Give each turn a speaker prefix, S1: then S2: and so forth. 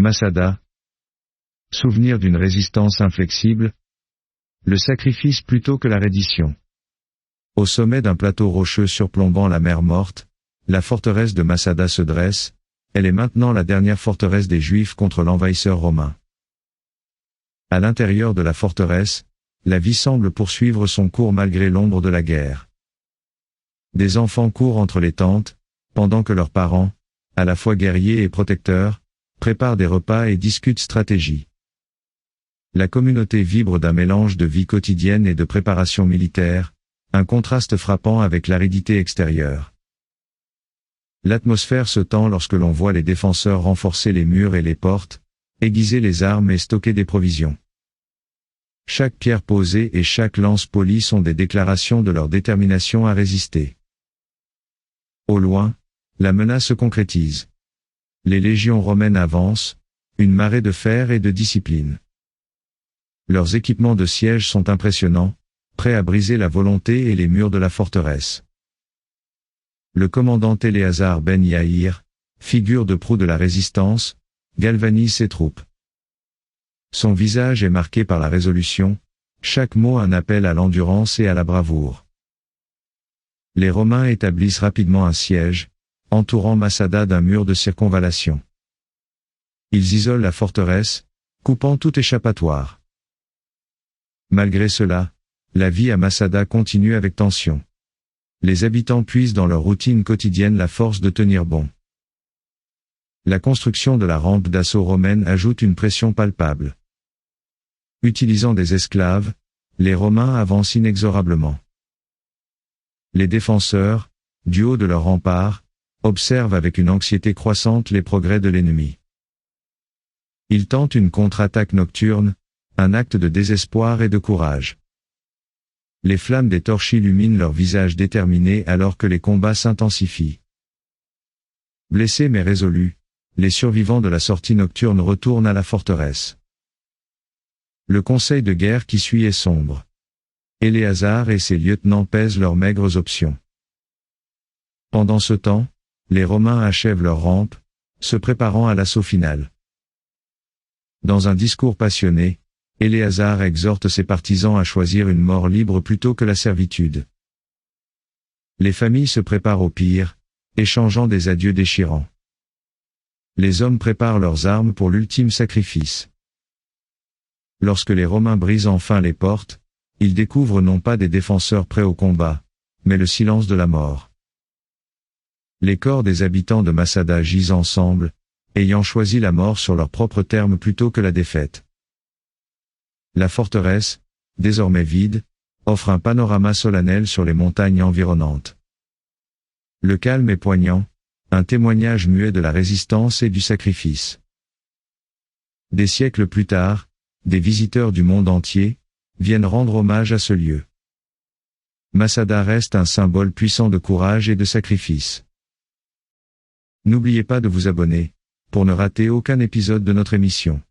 S1: Masada. Souvenir d'une résistance inflexible. Le sacrifice plutôt que la reddition. Au sommet d'un plateau rocheux surplombant la mer Morte, la forteresse de Masada se dresse, elle est maintenant la dernière forteresse des Juifs contre l'envahisseur romain. À l'intérieur de la forteresse, la vie semble poursuivre son cours malgré l'ombre de la guerre. Des enfants courent entre les tentes, pendant que leurs parents, à la fois guerriers et protecteurs, préparent des repas et discutent stratégie. La communauté vibre d'un mélange de vie quotidienne et de préparation militaire, un contraste frappant avec l'aridité extérieure. L'atmosphère se tend lorsque l'on voit les défenseurs renforcer les murs et les portes, aiguiser les armes et stocker des provisions. Chaque pierre posée et chaque lance polie sont des déclarations de leur détermination à résister. Au loin, la menace se concrétise. Les légions romaines avancent, une marée de fer et de discipline. Leurs équipements de siège sont impressionnants, prêts à briser la volonté et les murs de la forteresse. Le commandant Éléazar ben Yaïr, figure de proue de la résistance, galvanise ses troupes. Son visage est marqué par la résolution, chaque mot un appel à l'endurance et à la bravoure. Les Romains établissent rapidement un siège, entourant Masada d'un mur de circonvallation. Ils isolent la forteresse, coupant tout échappatoire. Malgré cela, la vie à Masada continue avec tension. Les habitants puisent dans leur routine quotidienne la force de tenir bon. La construction de la rampe d'assaut romaine ajoute une pression palpable. Utilisant des esclaves, les Romains avancent inexorablement. Les défenseurs, du haut de leur rempart, observent avec une anxiété croissante les progrès de l'ennemi. Ils tentent une contre-attaque nocturne, un acte de désespoir et de courage. Les flammes des torches illuminent leurs visages déterminés alors que les combats s'intensifient. Blessés mais résolus, les survivants de la sortie nocturne retournent à la forteresse. Le conseil de guerre qui suit est sombre. Éléazar et ses lieutenants pèsent leurs maigres options. Pendant ce temps, les Romains achèvent leur rampe, se préparant à l'assaut final. Dans un discours passionné, Éléazar exhorte ses partisans à choisir une mort libre plutôt que la servitude. Les familles se préparent au pire, échangeant des adieux déchirants. Les hommes préparent leurs armes pour l'ultime sacrifice. Lorsque les Romains brisent enfin les portes, ils découvrent non pas des défenseurs prêts au combat, mais le silence de la mort. Les corps des habitants de Masada gisent ensemble, ayant choisi la mort sur leurs propres termes plutôt que la défaite. La forteresse, désormais vide, offre un panorama solennel sur les montagnes environnantes. Le calme est poignant, un témoignage muet de la résistance et du sacrifice. Des siècles plus tard, des visiteurs du monde entier viennent rendre hommage à ce lieu. Masada reste un symbole puissant de courage et de sacrifice. N'oubliez pas de vous abonner, pour ne rater aucun épisode de notre émission.